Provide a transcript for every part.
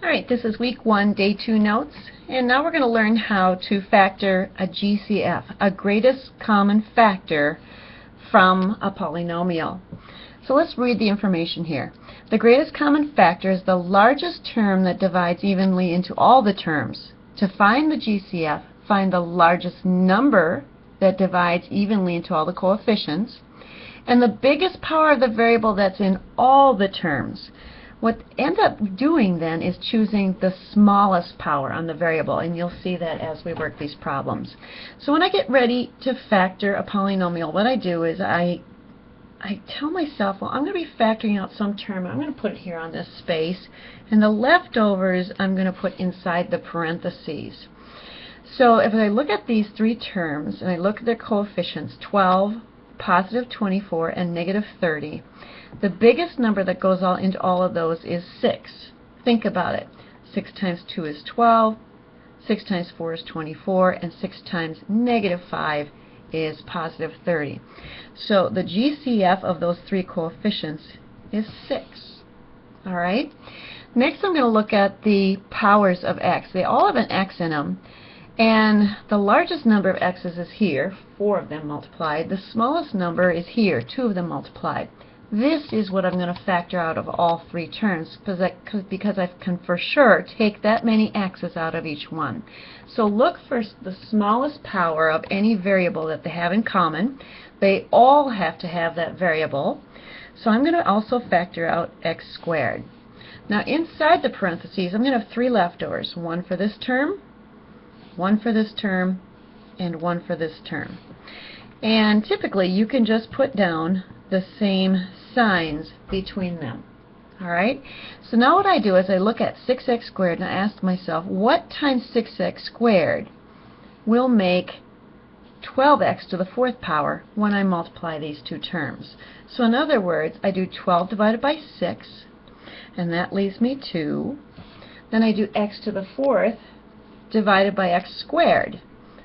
Alright, this is week 1, day 2 notes, and now we're going to learn how to factor a GCF, a greatest common factor from a polynomial. So let's read the information here. The greatest common factor is the largest term that divides evenly into all the terms. To find the GCF, find the largest number that divides evenly into all the coefficients, and the biggest power of the variable that's in all the terms. What ends up doing then is choosing the smallest power on the variable, and you'll see that as we work these problems. So when I get ready to factor a polynomial, what I do is I tell myself, well, I'm going to be factoring out some term. I'm going to put it here on this space, and the leftovers I'm going to put inside the parentheses. So if I look at these three terms and I look at their coefficients, 12, positive 24, and negative 30, the biggest number that goes into all of those is 6. Think about it. 6 times 2 is 12, 6 times 4 is 24, and 6 times negative 5 is positive 30. So the GCF of those three coefficients is 6. Alright? Next I'm going to look at the powers of x. They all have an x in them. And the largest number of x's is here, 4 of them multiplied. The smallest number is here, 2 of them multiplied. This is what I'm going to factor out of all three terms because I can for sure take that many x's out of each one. So look for the smallest power of any variable that they have in common. They all have to have that variable. So I'm going to also factor out x squared. Now inside the parentheses I'm going to have 3 leftovers. 1 for this term, 1 for this term, and 1 for this term. And typically you can just put down the same signs between them. Alright? So now what I do is I look at 6x squared and I ask myself, what times 6x squared will make 12x to the 4th power when I multiply these two terms? So in other words, I do 12 divided by 6, and that leaves me 2. Then I do x to the 4th divided by x squared.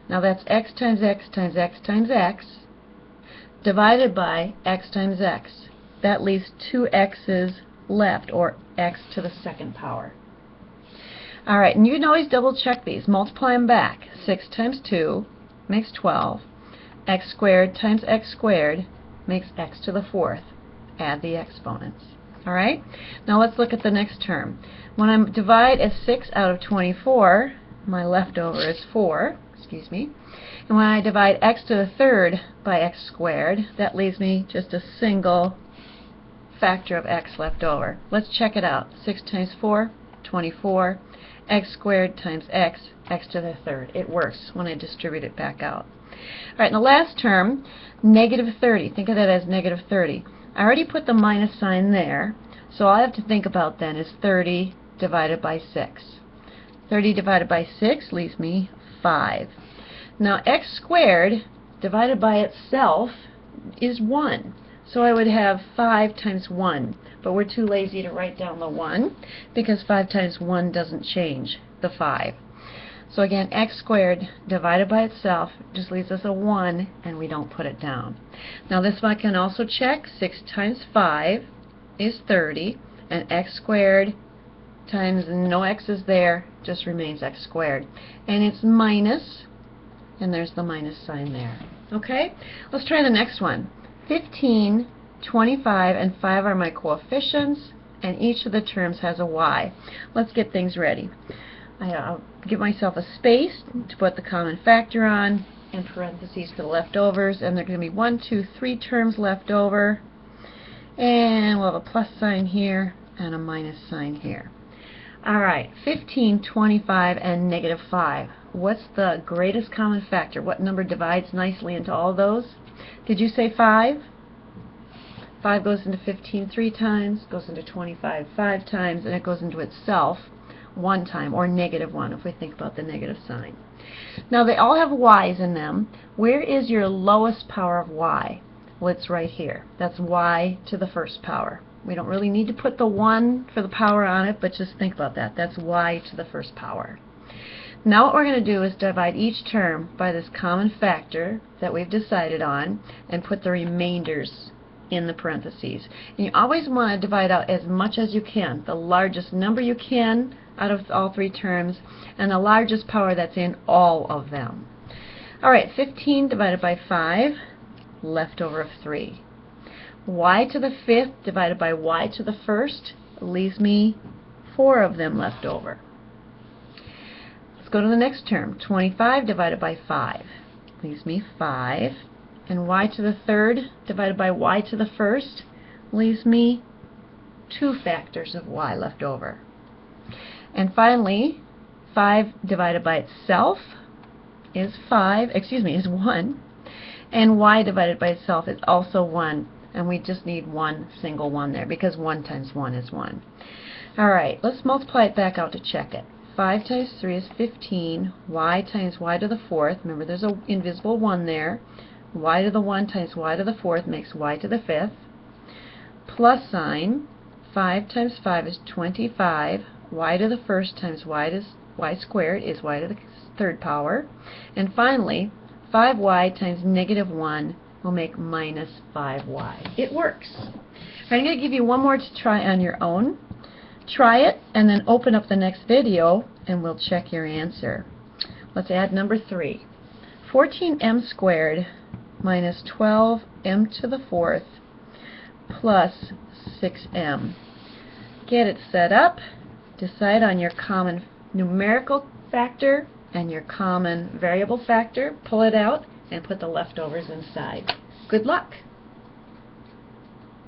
Now that's x times x times x times x divided by x times x. That leaves 2 x's left, or x to the 2nd power. Alright, and you can always double check these. Multiply them back. 6 times 2 makes 12. X squared times x squared makes x to the 4th. Add the exponents. Alright? Now let's look at the next term. When I divide a 6 out of 24, my leftover is 4. Excuse me. And when I divide x to the 3rd by x squared, that leaves me just a single factor of x left over. Let's check it out. 6 times 4, 24. X squared times x, x to the 3rd. It works when I distribute it back out. Alright, and the last term, negative 30. Think of that as negative 30. I already put the minus sign there, so all I have to think about then is 30 divided by 6. 30 divided by 6 leaves me 5. Now x squared divided by itself is 1. So I would have 5 times 1. But we're too lazy to write down the 1 because 5 times 1 doesn't change the 5. So again, x squared divided by itself just leaves us a 1, and we don't put it down. Now this one I can also check. 6 times 5 is 30, and x squared times no x's there just remains x squared. And it's minus, and there's the minus sign there. Okay? Let's try the next one. 15, 25, and 5 are my coefficients, and each of the terms has a y. Let's get things ready. I'll give myself a space to put the common factor on, and parentheses for the leftovers, and there are going to be 1, 2, 3 terms left over, and we'll have a plus sign here and a minus sign here. Alright, 15, 25, and negative 5. What's the greatest common factor? What number divides nicely into all those? Did you say 5? 5 goes into 15 3 times, goes into 25 5 times, and it goes into itself 1 time, or negative 1 if we think about the negative sign. Now they all have y's in them. Where is your lowest power of y? Well, it's right here. That's y to the 1st power. We don't really need to put the 1 for the power on it, but just think about that. That's y to the 1st power. Now what we're going to do is divide each term by this common factor that we've decided on and put the remainders in the parentheses. And you always want to divide out as much as you can. The largest number you can out of all three terms, and the largest power that's in all of them. Alright, 15 divided by 5, left over of 3. Y to the 5th divided by y to the 1st leaves me 4 of them left over. Let's go to the next term. 25 divided by 5 leaves me 5. And y to the 3rd divided by y to the 1st leaves me 2 factors of y left over. And finally, 5 divided by itself is 1. And y divided by itself is also 1. And we just need one single 1 there, because 1 times 1 is 1. Alright, let's multiply it back out to check it. 5 times 3 is 15. Y times y to the 4th. Remember, there's an invisible 1 there. Y to the 1 times y to the 4th makes y to the 5th. Plus sign. 5 times 5 is 25. Y to the 1st times y squared is y to the 3rd power. And finally, 5y times negative 1 will make minus 5y. It works. I'm going to give you one more to try on your own. Try it and then open up the next video and we'll check your answer. Let's add number 3. 14m squared minus 12m to the 4th plus 6m. Get it set up. Decide on your common numerical factor and your common variable factor. Pull it out and put the leftovers inside. Good luck!